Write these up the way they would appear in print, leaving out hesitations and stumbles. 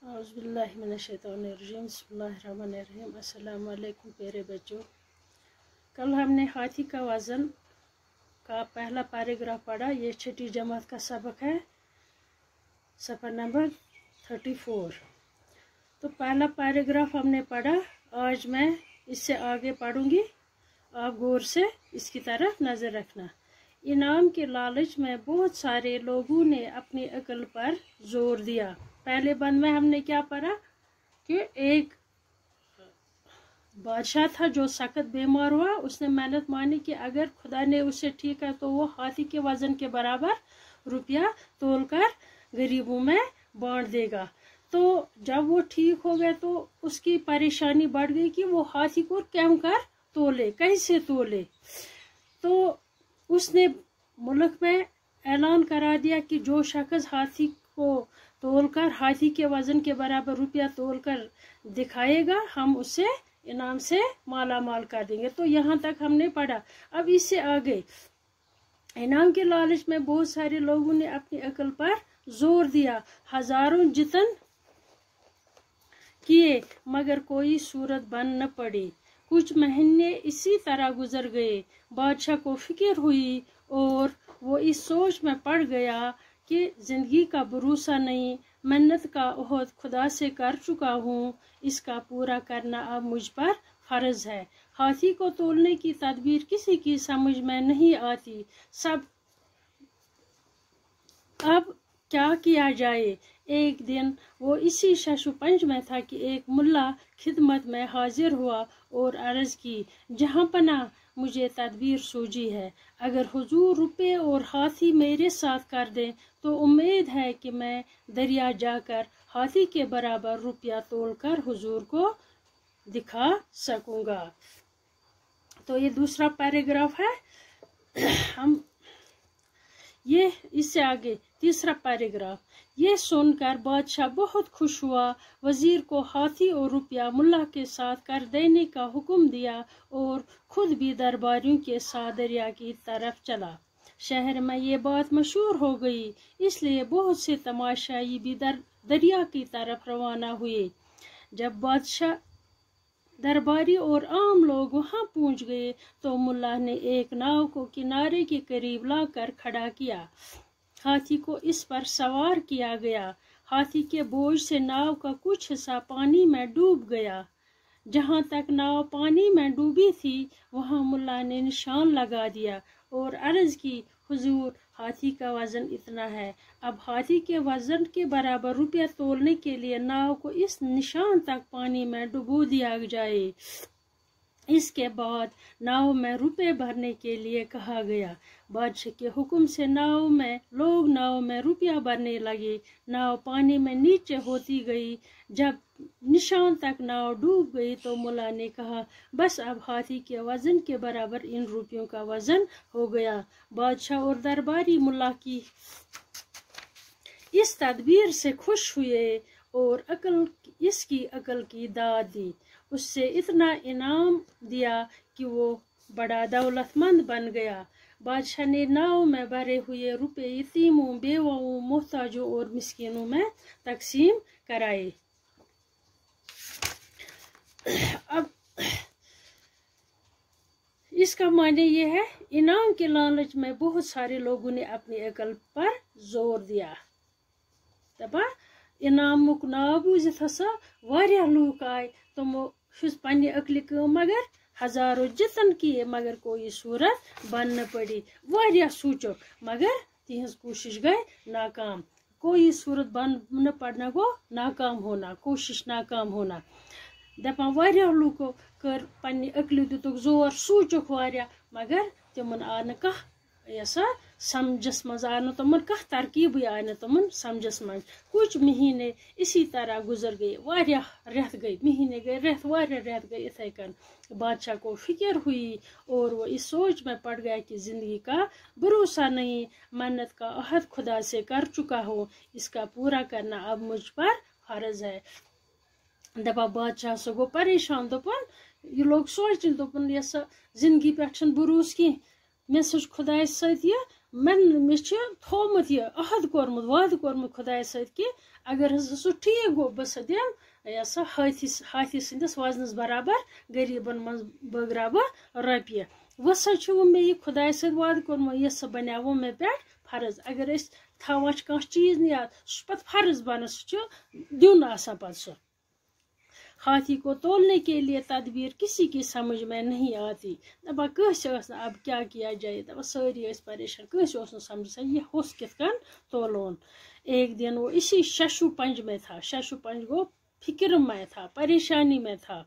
औज़ुबिल्लाहिमिनश्शैतानिर्रजीम बिस्मिल्लाहिर्रहमानिर्रहीम। अस्सलाम वालेकुम प्यारे बच्चों। कल हमने हाथी का वज़न का पहला पैराग्राफ पढ़ा। ये छठी जमात का सबक है, सफ़ा नंबर 34। तो पहला पैराग्राफ हमने पढ़ा। आज मैं इससे आगे पढ़ूंगी, आप गौर से इसकी तरफ नज़र रखना। इनाम के लालच में बहुत सारे लोगों ने अपनी अक्ल पर जोर दिया। पहले बंद में हमने क्या पढ़ा कि एक बादशाह था जो सख्त बीमार हुआ। उसने मेहनत मानी कि अगर खुदा ने उसे ठीक है तो वो हाथी के वजन के बराबर रुपया तोलकर गरीबों में बांट देगा। तो जब वो ठीक हो गया तो उसकी परेशानी बढ़ गई कि वो हाथी को क्यों कर तोले, कैसे तोले। तो उसने मुल्क में ऐलान करा दिया कि जो शख्स हाथी को तोलकर हाथी के वजन के बराबर रुपया तोलकर दिखाएगा, हम उसे इनाम से माला माल कर देंगे। तो यहाँ तक हमने पढ़ा। अब इससे आगे, इनाम के लालच में बहुत सारे लोगों ने अपनी अक्ल पर जोर दिया, हजारों जितन किए, मगर कोई सूरत बन न पड़ी। कुछ महीने इसी तरह गुजर गए। बादशाह को फिक्र हुई और वो इस सोच में पड़ गया कि जिंदगी का भरोसा नहीं, मेहनत का ओहद खुदा से कर चुका हूँ, इसका पूरा करना अब मुझ पर फर्ज है। हाथी को तोलने की तदबीर किसी की समझ में नहीं आती। सब अब क्या किया जाए। एक दिन वो इसी शशुपंज में था कि एक मुल्ला खिदमत में हाजिर हुआ और अर्ज की, जहाँ पना मुझे तदबीर सूझी है। अगर हुजूर रुपए और हाथी मेरे साथ कर दें तो उम्मीद है कि मैं दरिया जाकर हाथी के बराबर रुपया तोलकर हुजूर को दिखा सकूंगा। तो ये दूसरा पैराग्राफ है। हम ये इससे आगे तीसरा पैराग्राफ। ये सुनकर बादशाह बहुत खुश हुआ। वजीर को हाथी और रुपया मुल्ला के साथ कर देने का हुक्म दिया और खुद भी दरबारियों के साथ दरिया की तरफ चला। शहर में ये बात मशहूर हो गई, इसलिए बहुत से तमाशाई भी दरिया की तरफ रवाना हुए। जब बादशाह, दरबारी और आम लोग वहां पहुंच गए तो मुल्ला ने एक नाव को किनारे के करीब लाकर खड़ा किया। हाथी को इस पर सवार किया गया। हाथी के बोझ से नाव का कुछ हिस्सा पानी में डूब गया। जहां तक नाव पानी में डूबी थी वहां मुल्ला ने निशान लगा दिया और अर्ज की, हुजूर हाथी का वजन इतना है। अब हाथी के वजन के बराबर रुपया तोलने के लिए नाव को इस निशान तक पानी में डुबो दिया जाए। इसके बाद नाव में रुपए भरने के लिए कहा गया। बादशाह के हुक्म से नाव में रुपया भरने लगे। नाव पानी में नीचे होती गई। जब निशान तक नाव डूब गई तो मुल्ला ने कहा, बस अब हाथी के वजन के बराबर इन रुपयों का वजन हो गया। बादशाह और दरबारी मुल्ला की इस तदबीर से खुश हुए और इसकी अकल की दाद दी। उससे इतना इनाम दिया कि वो बड़ा दौलतमंद बन गया। बादशाह ने नाव में भरे हुए रुपए यतीमों, बेवाओं, मोहताजों और मिस्कीनों में तकसीम कराए। अब इसका माने ये है, इनाम के लालच में बहुत सारे लोगों ने अपनी अकल पर जोर दिया। दपा इनामुक नाव बूझित हसा वारिया लूक आए, तुमो पन्ने अकल मगर हजारों जतन किए, मगर कोई सूरत बन न पड़ी। वारिया सोचो मगर तिहंज कोशिश गए नाकाम। कोई सूरत बन न पड़ना गो नाकाम होना, कोशिश नाकाम होना। दपान वारिया लूको कर पन्ने अकल दितुक जोर, सोचुक वारिया, मगर तिमन आ न कह ऐसा समझस मज आ न तमन कह तरकीब आ न तमन समझस मज। कुछ महीने इसी तरह गुजर गए। वारिया रेत गई, महीने गए, रेत वारिया रेत गई। इथे कन बादशाह को फिक्र हुई और वो इस सोच में पड़ गया कि जिंदगी का भरोसा नहीं, मेहनत का अहद खुदा से कर चुका हूँ, इसका पूरा करना अब मुझ पर फर्ज है। दपा बादशाह सो गो परेशान। दोपन ये लोग सोचन, दोपन ये जिंदगी पे भरोस की, मे सोच खुदा सत मे थोमुत यह अहद कोरमुत वाद कोरमुत खुदाय सत कि अगर सह ठीक गो बह दिम यह सा हाथी सन्दस वजनस बराबर गरीबन मज बगरा बह रपिय वह सा मे यह खुदाय सत वाद कोरमुत यह सह बनो मे पे फर्ज अगर थवान कह चीज नियाद सह पे फर्ज बन सह दिन आसान पे सह हाथी को तोलने के लिए तदबीर किसी की समझ में नहीं आती। दपा कस अब क्या किया जाए, दपा सारी परेशान कस समझ यह होस कित कन तोलोन। एक दिन वो इसी शशु पंज में था, शशु पंज को फिक्र में था, परेशानी में था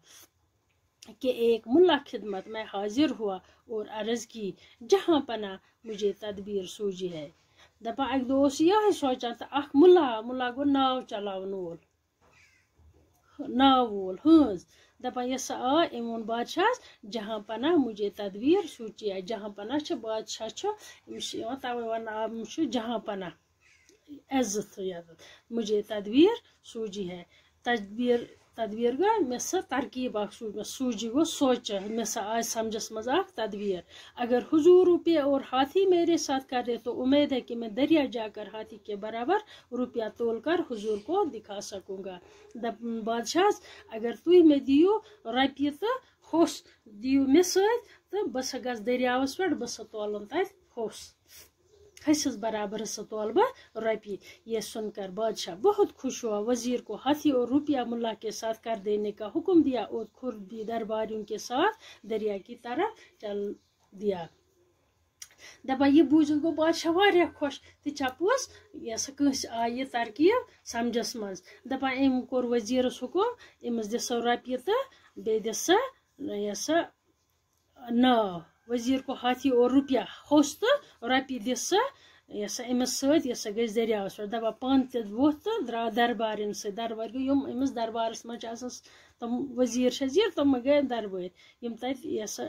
कि एक मुल्ला खिदमत में हाजिर हुआ और अर्ज की जहाँ पना मुझे तदबीर सूझी है। दपा अक दोस यह सोचा था अख मुल्ला गो नाव चलावन वोल नाव वोल हज दपा यस आ इमोन बादशाह जहाँ पना मुझे तदबीर सूची है। जहाँ पना बादशाह तवे वन जहाँ पना इज्जत मुझे तदबीर सूझी है। तदबीर गई मे सा तरकीब सूझ सूझी गो सोच मे सा आज समझस मज तदबीर अगर हुजूर रुपये और हाथी मेरे साथ करे तो उम्मीद है कि मैं दरिया जाकर हाथी के बराबर रुपया तोल कर हुजूर को दिखा सकूंगा। बादशाह अगर तुम मे दियो रपये तो होस दियो मे सत बस गस दरियावस पे बस तोलन तथ होस खसिस बराबर सा तोल बह रपये। यह सुनकर बादशाह बहुत खुश हुआ, वजीर को हाथी और रुपया मुल्ला के साथ कर देने का हुक्म दिया और खुद भी दरबारियों के साथ दरिया की तरफ चल दिया। दपा यह बूझ गो बादशाह वारिया खुश तो पोस यस कस आय तरकीब समझस मज। दपा अम कोर वजीरस हुक्म अमस दिसो रपये तो बे दिस यस नाव वजीर को हाथी और रुपया होस तो रपये दिस यस अमस सस गई दरियावस पे। दपा पान वोथ तो द्रा दरबार से दरबार गई अमस दरबारस मज तम वजीर शजीर तम गए दरबार यम तथ यस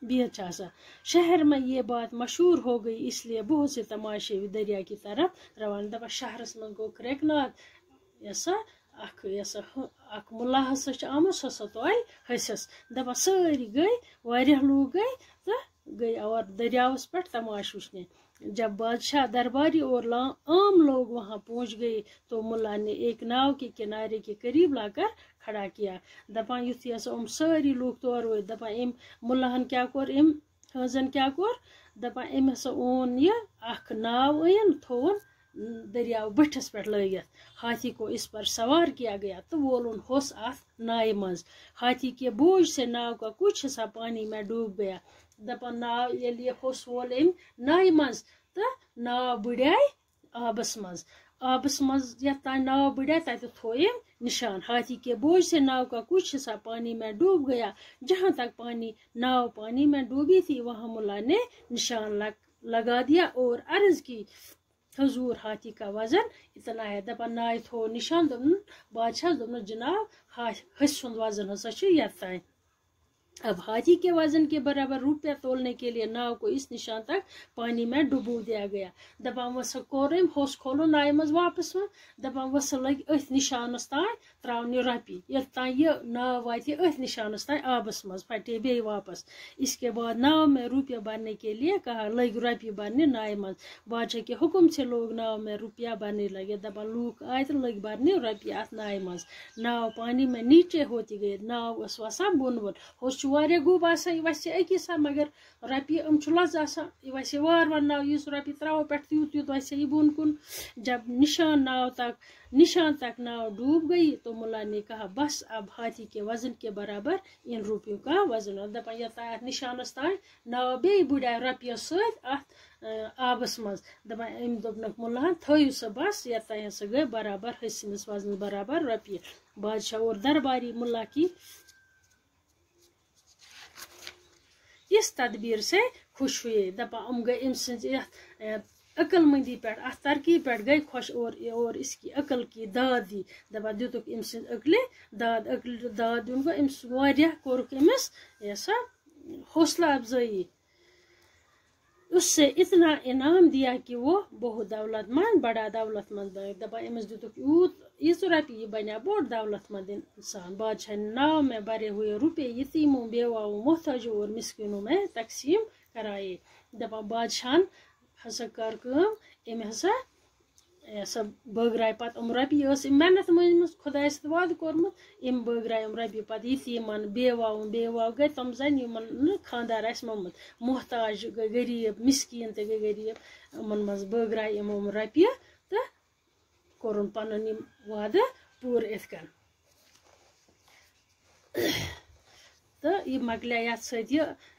बिहत शहर में ये बात मशहूर हो गई, इसलिए बहुत से तमाशे दरिया की तरफ रवान। दपा शहरस मज गो क्रैकनाथ यस अख मुल्ला हसा आमुत सह तोल हसस। दपा सारी गई वारिया लोग गई तो गई और दरियावस पे तमाश वुचने। जब बादशाह दरबारी और आम लोग वहां पहुंच गए तो मुल्ला ने एक नाव के किनारे के करीब लाकर खड़ा किया। दपा युथ सारी लोग तौर वो दपा अम मुल्लाहन क्या कोर अम हजन क्या कोर दपा अम हसा ओन यह अख नाव अन थोन दरियाव बठस पे लगित। हाथी को इस पर सवार किया गया तो वोलुन होस अथ नाव मज। हाथी के बोझ से नाव का कुछ हिस्सा पानी में डूब गया। दपा नाव ये होस वोल अम नाव मज तो नाव बुड़ाई आबस मज यह नाव बुड़ाई तथ थो निशान। हाथी के बोझ से नाव का कुछ हिस्सा पानी में डूब गया। जहाँ तक नाव पानी में डूबी थी वहां मुल्ला ने निशान लगा दिया और अर्ज की हजूर हाथी का वजन इतना है। दपा नाय थो निशान दोन बादशाह दोन जनाब हस वजन हसा। अब हाथी के वजन के बराबर रुपया तोलने के लिए नाव को इस निशान तक पानी में डुबो दिया गया। दपा वस कोरम होस खोलो नाय मज वापस वन दपा वस लग अथ निशानस तान त्रावने रपये ये यह नाव वात अथ निशानस तान आबस मज फटे बे वापस। इसके बाद नाव में रुपया भरने के लिए कहा लग रपये भरने नाय मज। बादशाह के हुक्म से लोग नाव में रुपया भरने लगे। दपा लूक आए तो लग भरने रपये अथ नाय मज। नाव पानी में नीचे होती गई, नाव वसा बोन बोन होस वारिया गुब आसान यह वस अकिस मगर रपये लज आसान यह वस वार वार नाव इस रपये त्राव पे यूत यूत वस यह बोन कुन। जब निशान तक नाव डूब गई तो मुल्ला ने कहा बस अब हाथी के वजन के बराबर इन रुपयों का वजन। दपा यह निशानस तान नाव बे बुड़ा रपये सत आबस मज। दपा अम दोपनक मुल्ला थो सह बस यह सह गई बराबर हसिनस वजन बराबर रपये। बादशाह और दरबारी मुल्ला की इस तदबीर से खुश हुए। दपा गए अम अकलमंदी पे अथ तरकीब पे गई खुश और इसकी अकल की दाद दी। दपा दुतुक अम अकले दाद दिन गो अम्स कोरुक अमस ऐसा हौसला अफजाई। उससे इतना इनाम दिया कि वो बहुत दौलतमंद बड़ा दौलतमंद बन। दपा अमस दुतुक यूत रपये बना बोड़ दौलतमंद इंसान। बादशाह नाव में भरे हुए रुपये यतीमों बेवाओं मोहताजों और मिस्किनों में तकसीम कराए। दपा बादशाह हसा कर कम हसा हसा बगराय पत रपी मेहनत मज खुदा वाद कोर्मुत बगराय रपी पत यतीमन बेवाव गई तम जन खानदार मोमुत मोहताज गई गरीब मिस्कीन ते गई गरीब मज बगराय रपी तो कोरुन पन वाद पूर इथकन तो यह मकलिया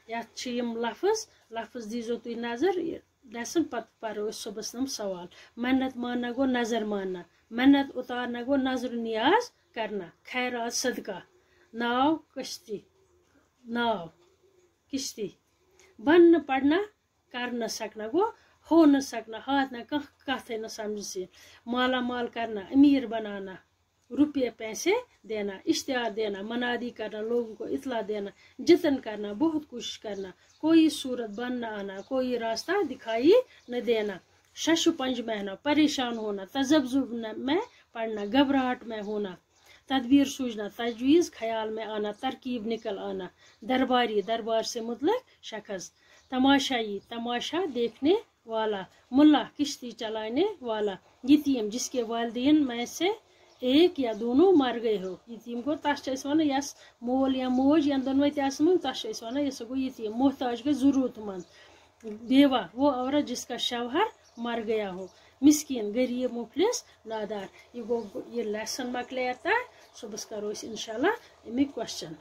ये लफ्ज दीजो तुम नजर लेसन पत परो सुबह नम सवाल मन्नत मानना गो नजर मानना मन्नत उतारना गो नजर नियाज करना खैरात सदका नाव किश्ती बन पढ़ना कर न सकना गो हो न सकना हाथ न कथ न समझ से माला माल करना अमीर बनाना रुपये पैसे देना इश्तिहार देना मनादी करना लोगों को इतला देना जतन करना बहुत कोशिश करना कोई सूरत बन न आना कोई रास्ता दिखाई न देना शशु पंज महना परेशान होना तजब्जुब में पढ़ना घबराहट में होना तदबीर सूझना तजवीज़ ख्याल में आना तरकीब निकल आना दरबार से मुतलक शख्स तमाशाई तमाशा देखने वाला मुल्ला किश्ती चलाने वाला यतीम जिसके वालिदैन में से एक या दोनों मर गए हो यतीम को तस वन यस मोल या मोज या दोनों तस वन यस गो यतीम मोहताज गई जरूरतमंद बेवा वो औरत जिसका शवहर मर गया हो मिस्किन गरीब मुफलिस नादार ये लेसन मकले सुबह करो इंशाल्लाह अमिक क्वेश्चन